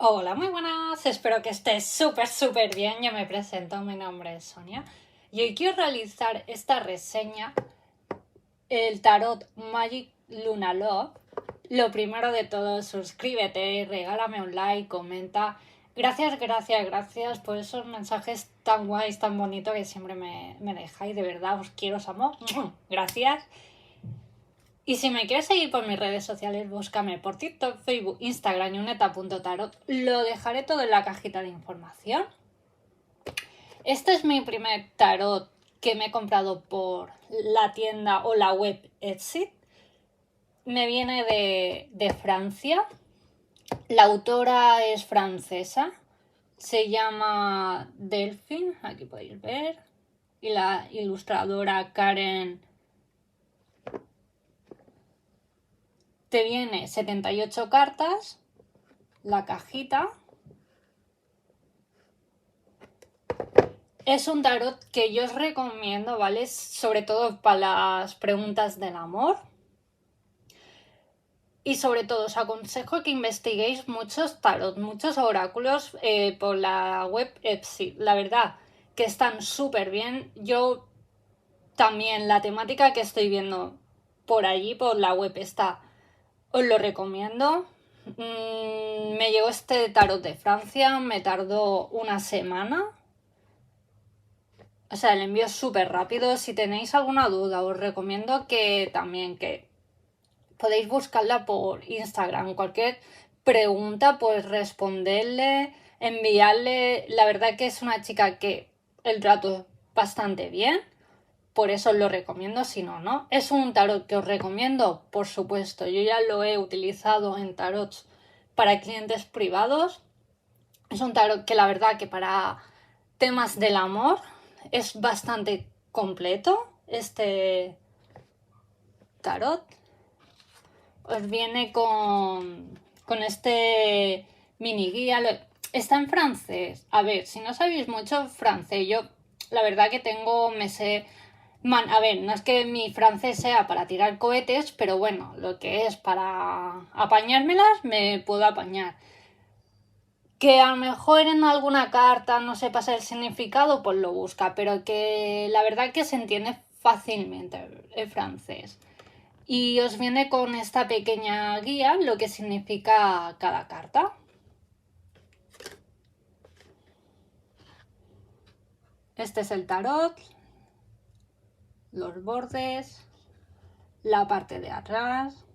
Hola, muy buenas, espero que estés súper bien. Yo me presento, mi nombre es Sonia y hoy quiero realizar esta reseña, el tarot Magic Luna Love. Lo primero de todo, suscríbete, regálame un like, comenta. Gracias por esos mensajes tan guays, tan bonitos que siempre me dejáis. De verdad, os quiero, os amo. Gracias. Y si me quieres seguir por mis redes sociales, búscame por TikTok, Facebook, Instagram y uneta.tarot. Lo dejaré todo en la cajita de información. Este es mi primer tarot que me he comprado por la tienda o la web Etsy. Me viene de Francia. La autora es francesa. Se llama Delphine, aquí podéis ver. Y la ilustradora Karen. Te viene 78 cartas, la cajita. Es un tarot que yo os recomiendo, ¿vale? Sobre todo para las preguntas del amor. Y sobre todo os aconsejo que investiguéis muchos tarot, muchos oráculos por la web Etsy. La verdad que están súper bien. Yo también la temática que estoy viendo por allí, por la web está, os lo recomiendo. Me llegó este tarot de Francia, me tardó una semana. O sea, el envío es súper rápido. Si tenéis alguna duda, os recomiendo que también que podéis buscarla por Instagram. Cualquier pregunta, pues responderle, enviarle. La verdad que es una chica que el trato es bastante bien. Por eso os lo recomiendo, si no, no. ¿Es un tarot que os recomiendo? Por supuesto. Yo ya lo he utilizado en tarots para clientes privados. Es un tarot que la verdad que para temas del amor es bastante completo. Este tarot os viene con este mini guía. Está en francés. A ver, si no sabéis mucho francés, yo la verdad que me sé... a ver, no es que mi francés sea para tirar cohetes, pero bueno, lo que es para apañármelas me puedo apañar. Que a lo mejor en alguna carta no se pasa el significado, pues lo busca, pero que la verdad que se entiende fácilmente el francés. Y os viene con esta pequeña guía lo que significa cada carta. Este es el tarot, los bordes, la parte de atrás.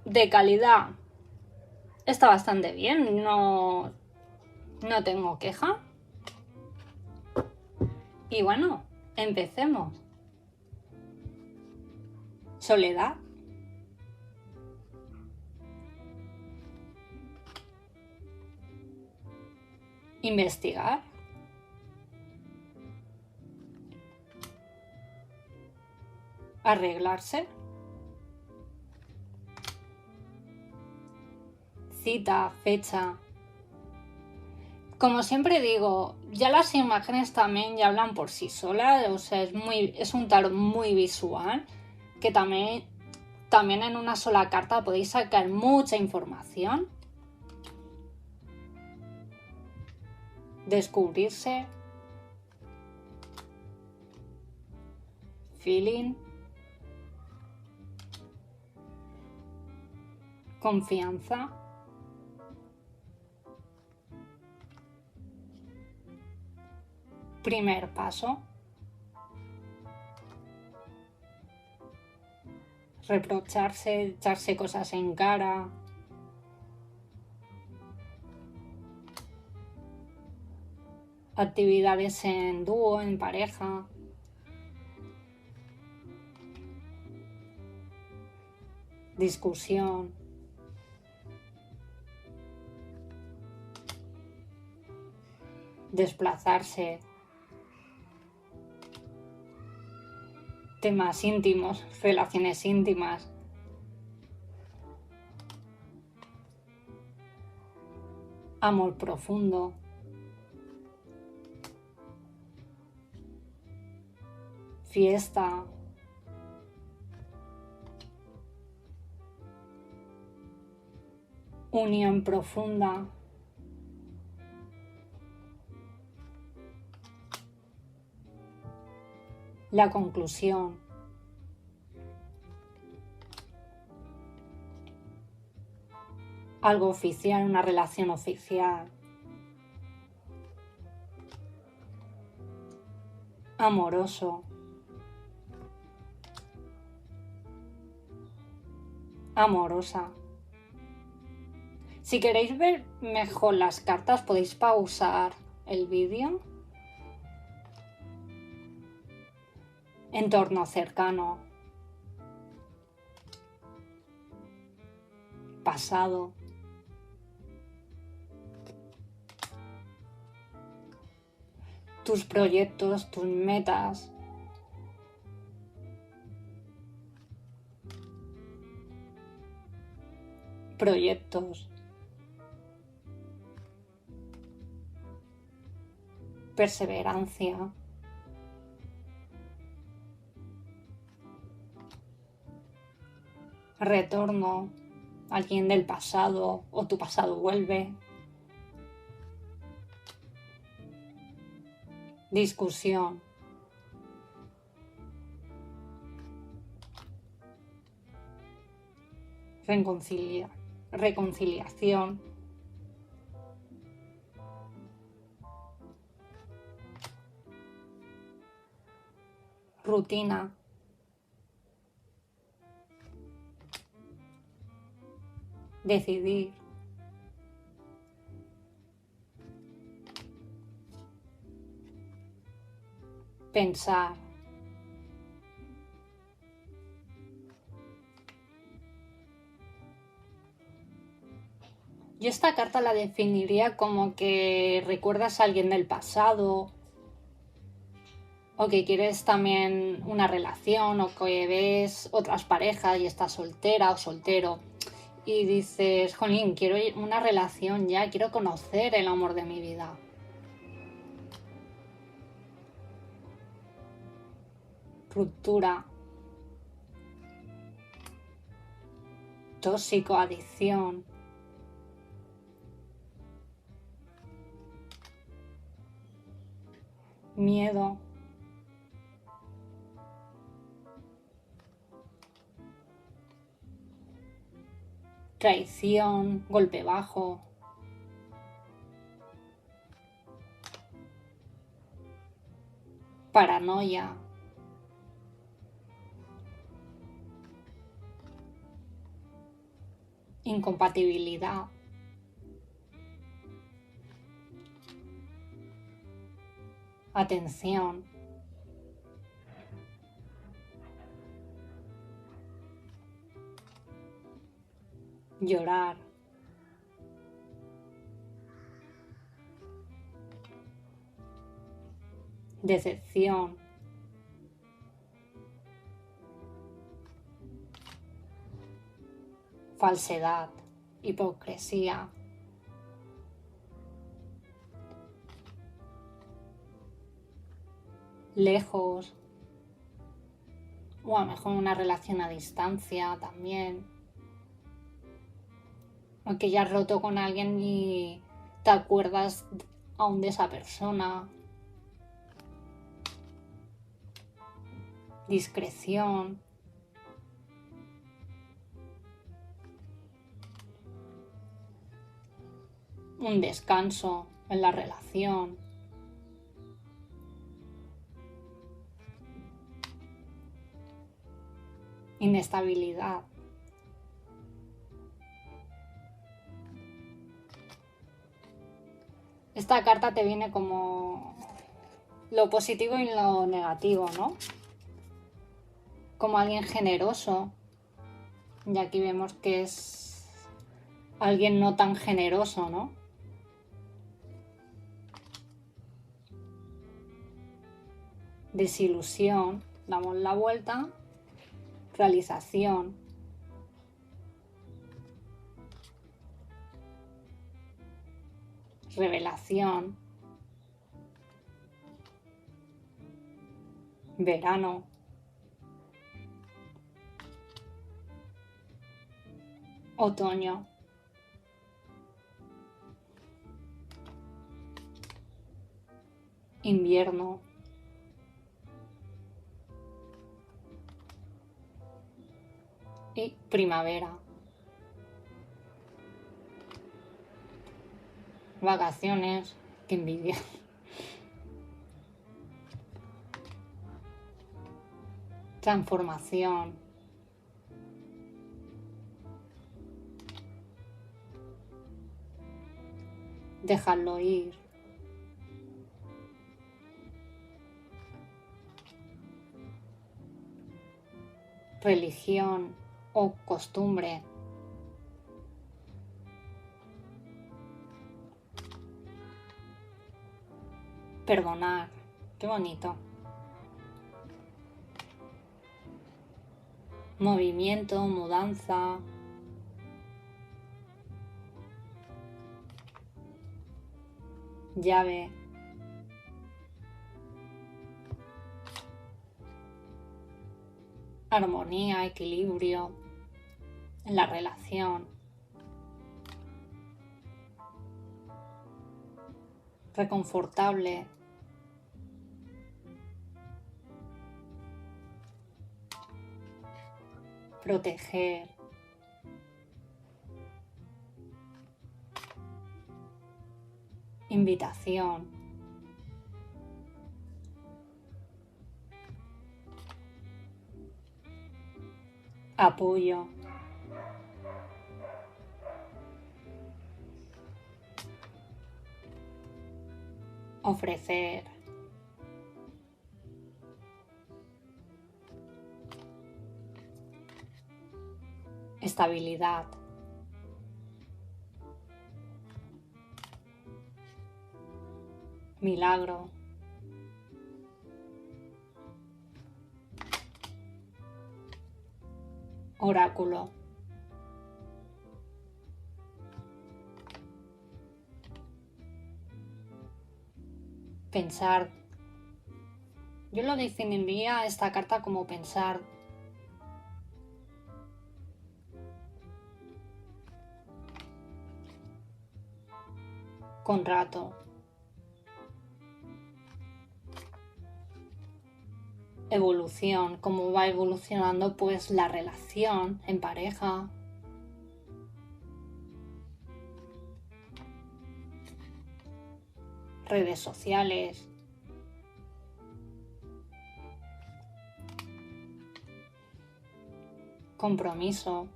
De calidad está bastante bien, no tengo queja. Y bueno, empecemos. Soledad. Investigar. Arreglarse. Cita, fecha. Como siempre digo, ya las imágenes también ya hablan por sí solas, o sea, es un tarot muy visual, que también en una sola carta podéis sacar mucha información. Descubrirse. Feeling. Confianza. Primer paso. Reprocharse, echarse cosas en cara. Actividades en dúo, en pareja. Discusión. Desplazarse. Temas íntimos, relaciones íntimas. Amor profundo. Fiesta. unión profunda, la conclusión, algo oficial, una relación oficial, amoroso, amorosa. Si queréis ver mejor las cartas, podéis pausar el vídeo. Entorno cercano, pasado, tus proyectos, tus metas, proyectos, perseverancia, retorno, alguien del pasado o tu pasado vuelve, discusión, reconciliación, rutina, decidir, pensar. Yo esta carta la definiría como que recuerdas a alguien del pasado, o que quieres también una relación, o que ves otras parejas y estás soltera o soltero y dices, jolín, quiero una relación ya, quiero conocer el amor de mi vida. Ruptura, tóxico, adicción, miedo, traición, golpe bajo, paranoia, incompatibilidad, atención, llorar, decepción, falsedad, hipocresía, lejos, o a lo mejor una relación a distancia también, o que ya has roto con alguien y te acuerdas aún de esa persona, discreción, un descanso en la relación, inestabilidad. Esta carta te viene como lo positivo y lo negativo, ¿no? Como alguien generoso, y aquí vemos que es alguien no tan generoso, ¿no? Desilusión, damos la vuelta, realización, revelación, verano, otoño, invierno, y primavera. Vacaciones, qué envidia. Transformación. Dejarlo ir. Religión o costumbre. Perdonar. Qué bonito. Movimiento, mudanza. Llave. Armonía, equilibrio en la relación. Reconfortable. Proteger. Invitación. Apoyo. Ofrecer. Estabilidad. Milagro. Oráculo. Pensar. Yo lo definiría esta carta como pensar. Con rato. Evolución, cómo va evolucionando pues la relación en pareja. Redes sociales. Compromiso.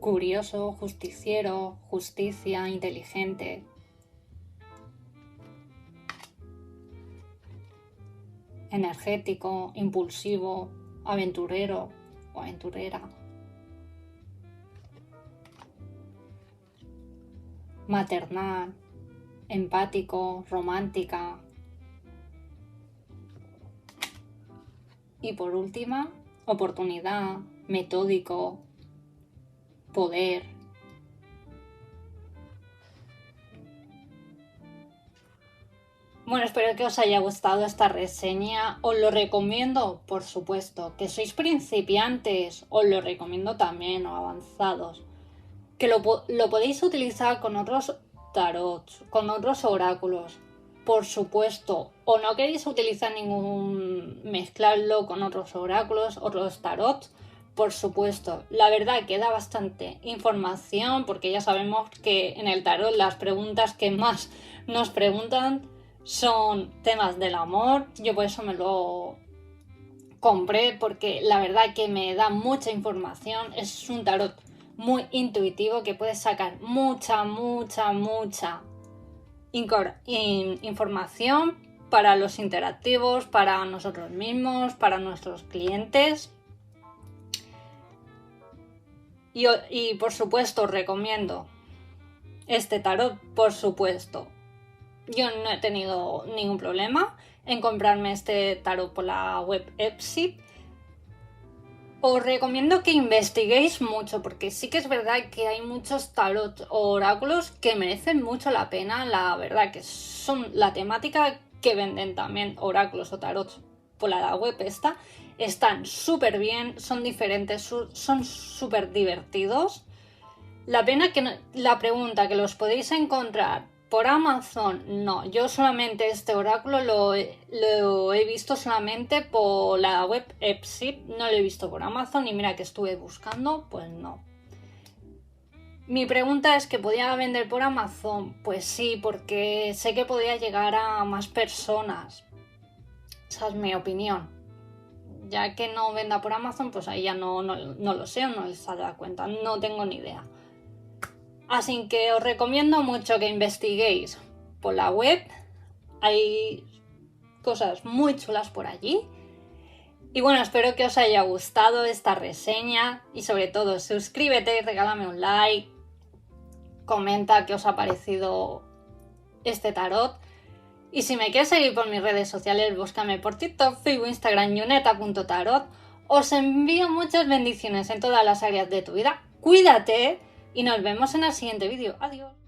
Curioso, justiciero, justicia, inteligente. Energético, impulsivo, aventurero o aventurera. Maternal, empático, romántica. Y por última, oportunidad, metódico, poder. Bueno, espero que os haya gustado esta reseña. Os lo recomiendo, por supuesto. Que sois principiantes, os lo recomiendo también, o avanzados. Que lo podéis utilizar con otros tarots, con otros oráculos, por supuesto. O no queréis utilizar mezclarlo con otros oráculos, otros tarots, por supuesto. La verdad que da bastante información, porque ya sabemos que en el tarot las preguntas que más nos preguntan son temas del amor. Yo por eso me lo compré, porque la verdad que me da mucha información. Es un tarot muy intuitivo que puedes sacar mucha información para los interactivos, para nosotros mismos, para nuestros clientes. Y por supuesto recomiendo este tarot, por supuesto. Yo no he tenido ningún problema en comprarme este tarot por la web Etsy. Os recomiendo que investiguéis mucho, porque sí que es verdad que hay muchos tarot o oráculos que merecen mucho la pena. La verdad que son la temática que venden también oráculos o tarots por la web esta. Están súper bien, son diferentes, son súper divertidos. La pena que la pregunta que los podéis encontrar por Amazon, no. Yo solamente este oráculo lo he visto solamente por la web Epsip. No lo he visto por Amazon y mira que estuve buscando, pues no. Mi pregunta es que ¿podía vender por Amazon? Pues sí, porque sé que podría llegar a más personas. Esa es mi opinión. Ya que no venda por Amazon, pues ahí ya no lo sé o no les ha dado cuenta. No tengo ni idea. Así que os recomiendo mucho que investiguéis por la web. Hay cosas muy chulas por allí. Y bueno, espero que os haya gustado esta reseña. Y sobre todo, suscríbete, regálame un like. Comenta qué os ha parecido este tarot. Y si me quieres seguir por mis redes sociales, búscame por TikTok, Facebook, Instagram, yuneta.tarot. Os envío muchas bendiciones en todas las áreas de tu vida. Cuídate y nos vemos en el siguiente vídeo. Adiós.